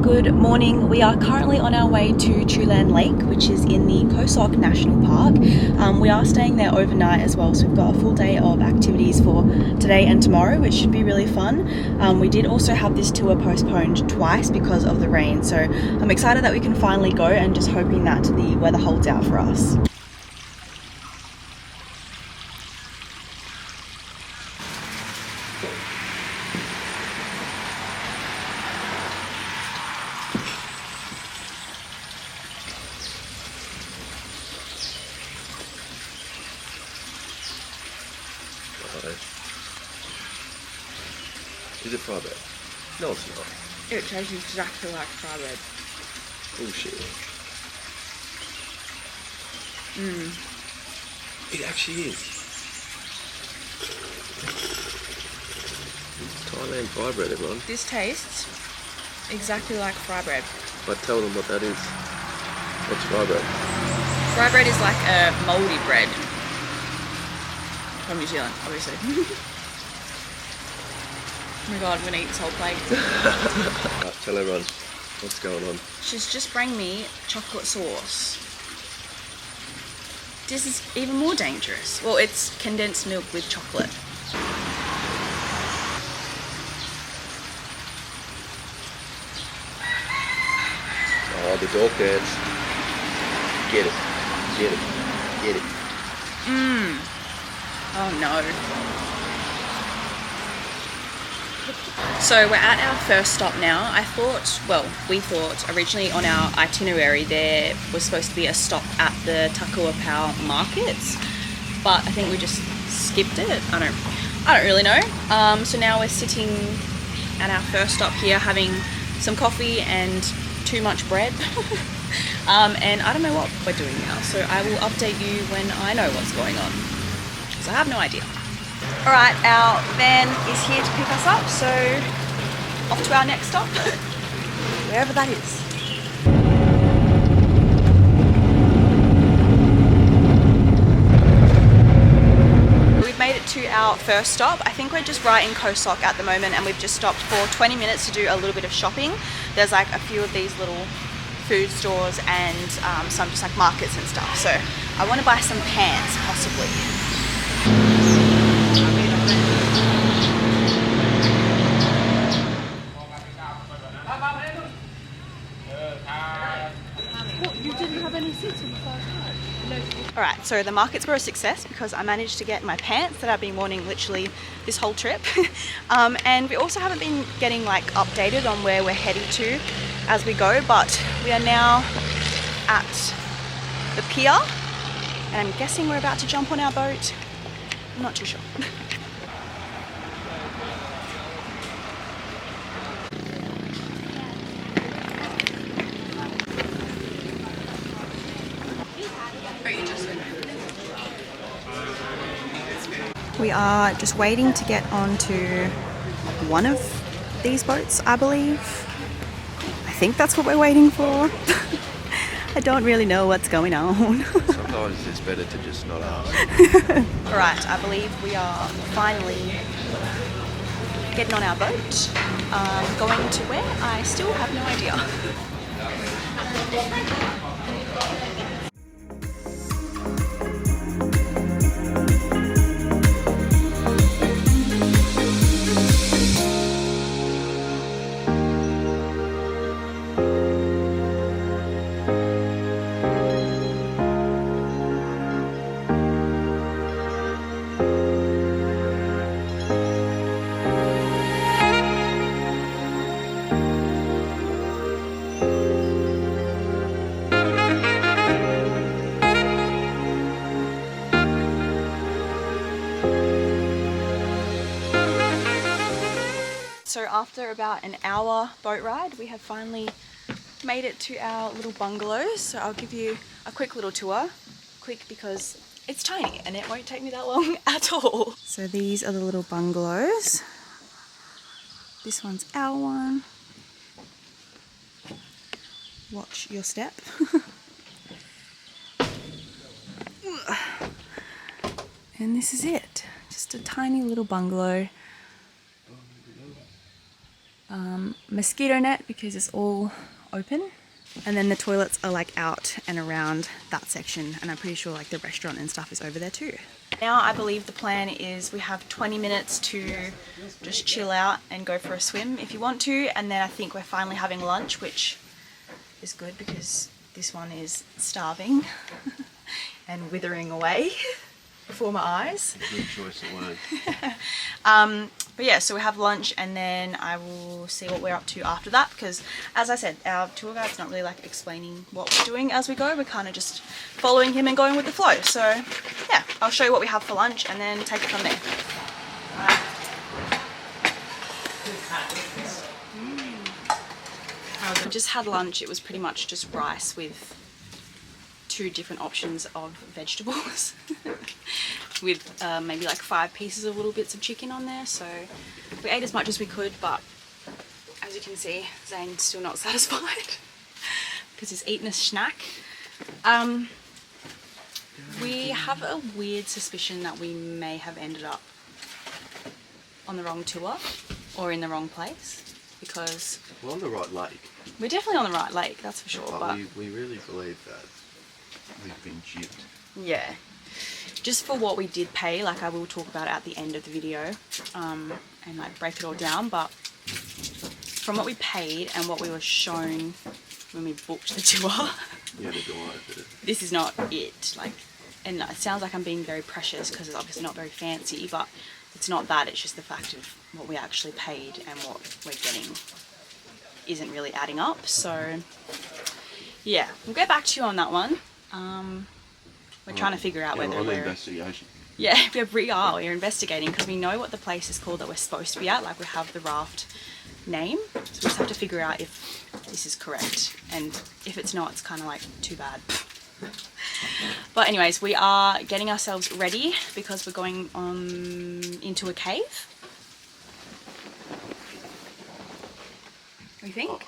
Good morning. We are currently on our way to Cheow Lan Lake, which is in the Khao Sok National Park. We are staying there overnight as well, so we've got a full day of activities for today and tomorrow, which should be really fun. We did also have this tour postponed twice because of the rain, so I'm excited that we can finally go and just hoping that the weather holds out for us. Is it fry bread? No, it's not. It tastes exactly like fry bread. Bullshit. It actually is. Thailand fry bread, everyone. This tastes exactly like fry bread. But tell them what that is. What's fry bread? Fry bread is like a mouldy bread. From New Zealand, obviously. Oh my god, I'm gonna eat this whole plate. Right, tell everyone what's going on. She's just bring me chocolate sauce. This is even more dangerous. Well, it's condensed milk with chocolate. Oh, the dog dance. Get it. Get it. Get it. Oh no. So we're at our first stop now. We thought originally on our itinerary there was supposed to be a stop at the Takawapao markets, but I think we just skipped it. I don't really know. So now we're sitting at our first stop here having some coffee and too much bread. And I don't know what we're doing now, so I will update you when I know what's going on, because I have no idea. Alright, our van is here to pick us up, so off to our next stop, wherever that is. We've made it to our first stop. I think we're just right in Khao Sok at the moment, and we've just stopped for 20 minutes to do a little bit of shopping. There's like a few of these little food stores and some just like markets and stuff, so I want to buy some pants possibly. Alright, so the markets were a success because I managed to get my pants that I've been wanting literally this whole trip. And we also haven't been getting like updated on where we're heading to as we go, but we are now at the pier and I'm guessing we're about to jump on our boat. I'm not too sure. We are just waiting to get onto one of these boats, I believe. I think that's what we're waiting for. I don't really know what's going on. Sometimes it's better to just not ask. Alright, I believe we are finally getting on our boat. Going to where? I still have no idea. So after about an hour boat ride, we have finally made it to our little bungalows. So I'll give you a quick little tour. Quick because it's tiny and it won't take me that long at all. So these are the little bungalows. This one's our one. Watch your step. And this is it. Just a tiny little bungalow. mosquito net because it's all open. And then the toilets are like out and around that section, and I'm pretty sure like the restaurant and stuff is over there too. Now I believe the plan is we have 20 minutes to just chill out and go for a swim if you want to, and then I think we're finally having lunch, which is good because this one is starving and withering away before my eyes. Good choice of word. But yeah, so we have lunch and then I will see what we're up to after that, because as I said, our tour guide's not really like explaining what we're doing as we go. We're kind of just following him and going with the flow. So yeah, I'll show you what we have for lunch and then take it from there. I just had lunch. It was pretty much just rice with 2 different options of vegetables with maybe like 5 pieces of little bits of chicken on there. So we ate as much as we could, but as you can see, Zane's still not satisfied because he's eaten a snack. We have a weird suspicion that we may have ended up on the wrong tour or in the wrong place, because We're on the right lake. we're definitely on the right lake, that's for sure. But we really believe that we've been gypped. yeah, just for what we did pay, like I will talk about it at the end of the video and like break it all down, but from what we paid and what we were shown when we booked the tour, Yeah, the door opened. this is not it. Like, and it sounds like I'm being very precious because it's obviously not very fancy, but it's not that. It's just the fact of what we actually paid and what we're getting isn't really adding up. So yeah, we'll get back to you on that one. We're trying to figure out whether on we're investigation. yeah, we're investigating because we know what the place is called that we're supposed to be at. Like, we have the raft name, so we just have to figure out if this is correct, and if it's not, it's kind of like too bad. But anyways, we are getting ourselves ready because we're going into a cave. What do you think?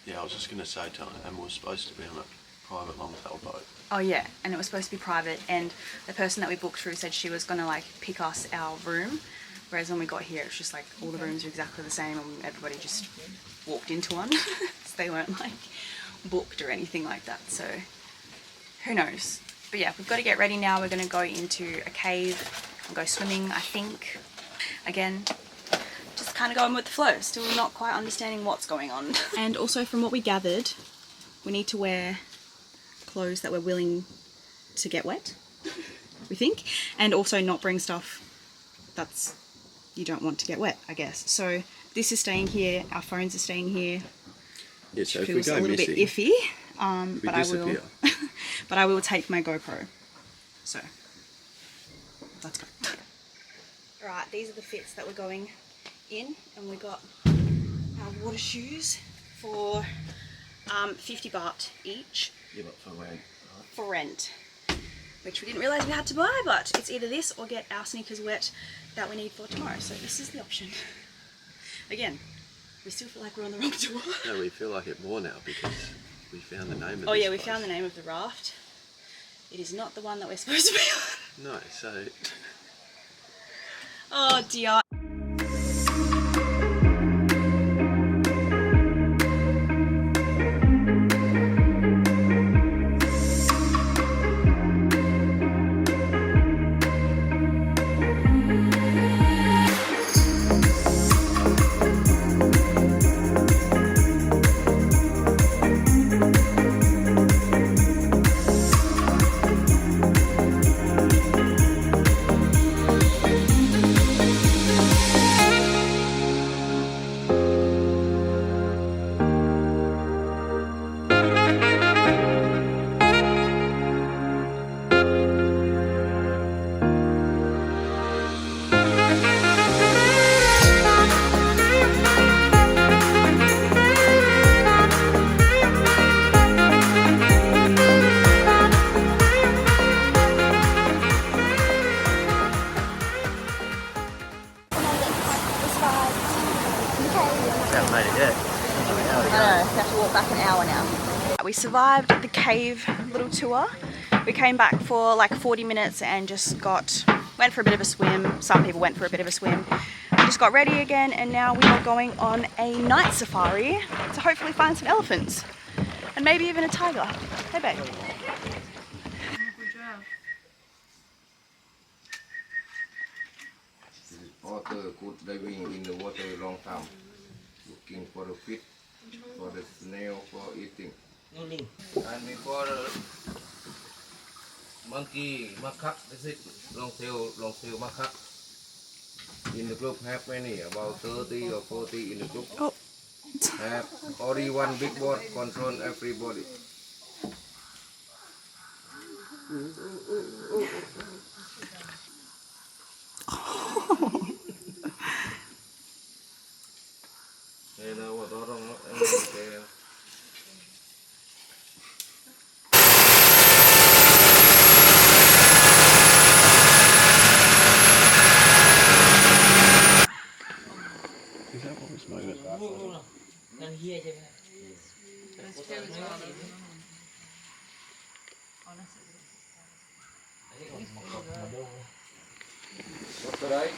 Yeah, I was just going to say, Tom, and we're supposed to be on a private long-tail boat. Oh yeah, and it was supposed to be private, and the person that we booked through said she was gonna like pick us our room, whereas when we got here it's just like all the rooms are exactly the same and everybody just walked into one. So they weren't like booked or anything like that, so who knows. But yeah, we've got to get ready now. We're gonna go into a cave and go swimming, I think. Again, just kind of going with the flow, still not quite understanding what's going on. And also, from what we gathered, we need to wear clothes that we're willing to get wet, we think, and also not bring stuff that's you don't want to get wet, I guess. So this is staying here, our phones are staying here. Yeah, so Which if we feels go a little missing, bit iffy, but disappear. but I will take my GoPro. So let's go. Alright, these are the fits that we're going in, and we got our water shoes for 50 baht each. Yeah, but for rent. For rent, which we didn't realise we had to buy, but it's either this or get our sneakers wet that we need for tomorrow, so this is the option. Again, we still feel like we're on the wrong tour. No, we feel like it more now because we found the name of Oh this yeah, we place. found the name of the raft. It is not the one that we're supposed to be on. No, so... Oh dear. Back an hour now. We survived the cave little tour. We came back for like 40 minutes and just went for a bit of a swim. Some people went for a bit of a swim. We just got ready again, and now we are going on a night safari to hopefully find some elephants and maybe even a tiger. Hey babe. Otter good diving in the water long time, looking for the fish, for the snail for eating. And before monkey, macaque, this is long tail macaque. In the group have many, about 30 or 40 in the group. Oh. Have only one big boat control everybody. Is that what was smoking? What's today?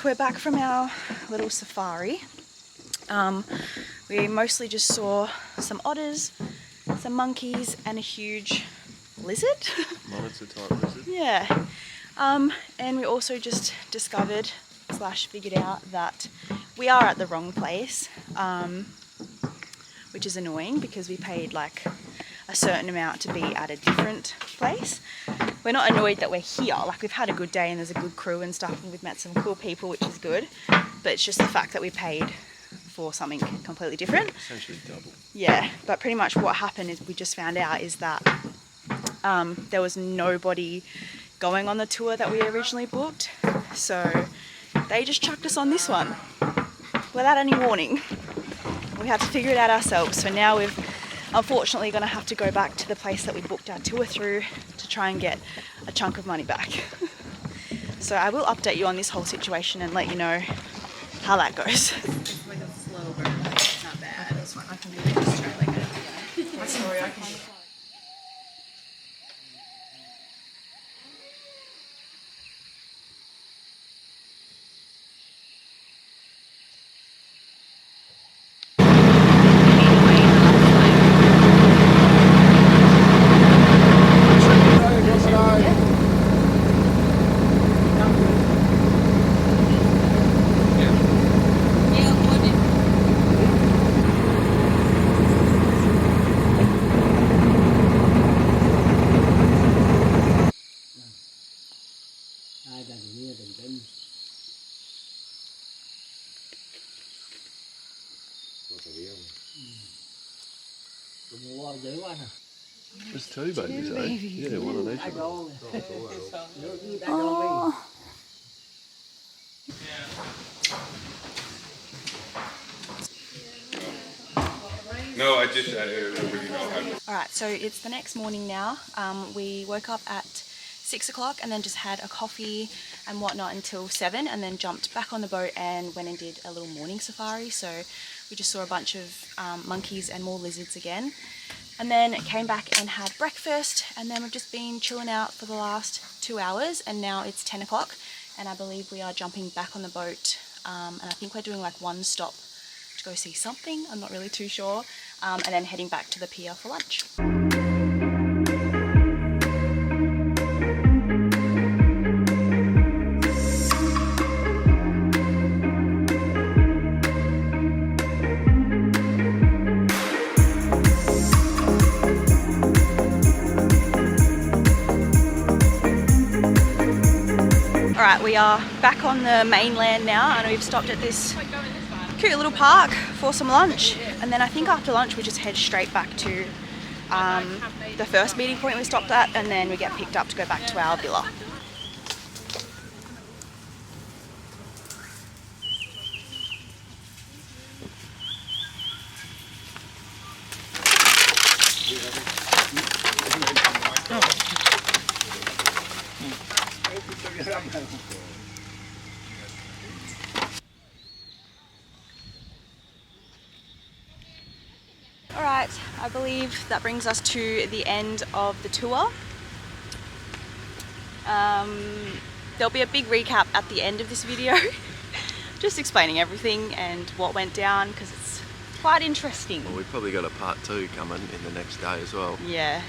We're back from our little safari. We mostly just saw some otters, some monkeys, and a huge lizard. Monitor type lizard. Yeah. And we also just discovered / figured out that we are at the wrong place, which is annoying because we paid like a certain amount to be at a different place. We're not annoyed that we're here, like we've had a good day and there's a good crew and stuff and we've met some cool people, which is good, but it's just the fact that we paid for something completely different. Essentially double. Yeah, but pretty much what happened is we just found out is that there was nobody going on the tour that we originally booked, so they just chucked us on this one without any warning. We had to figure it out ourselves, so now we've unfortunately going to have to go back to the place that we booked our tour through to try and get a chunk of money back. So I will update you on this whole situation and let you know how that goes. It's like a slow burn, but it's not bad. This one, I can do it. Just try like a. My story, I can. There's two babies, eh? Yeah, one on each. Oh. No, I really know how. Alright, so it's the next morning now. We woke up at 6 o'clock and then just had a coffee and whatnot until 7, and then jumped back on the boat and went and did a little morning safari. So we just saw a bunch of monkeys and more lizards again, and then came back and had breakfast, and then we've just been chilling out for the last 2 hours, and now it's 10 o'clock and I believe we are jumping back on the boat, and I think we're doing like one stop to go see something, I'm not really too sure, and then heading back to the pier for lunch. Alright, we are back on the mainland now, and we've stopped at this cute little park for some lunch, and then I think after lunch we just head straight back to the first meeting point we stopped at, and then we get picked up to go back to our villa. right, I believe that brings us to the end of the tour. There'll be a big recap at the end of this video, just explaining everything and what went down, because it's quite interesting. Well, we've probably got a part 2 coming in the next day as well. Yeah.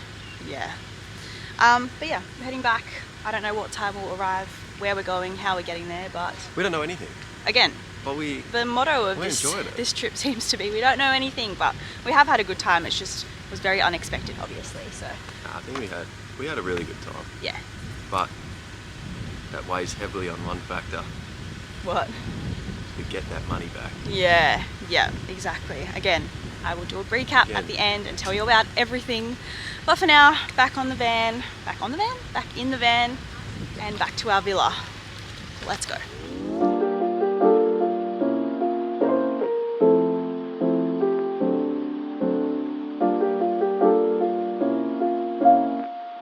But yeah, we're heading back. I don't know what time we'll arrive, where we're going, how we're getting there, but We don't know anything. again, But the motto of we enjoyed it. this trip seems to be, we don't know anything, but we have had a good time. It's just was very unexpected, obviously. So I think we had a really good time. yeah. But that weighs heavily on one factor. What? We get that money back. Yeah, exactly. Again, I will do a recap at the end and tell you about everything. But for now, back in the van, and back to our villa. Let's go.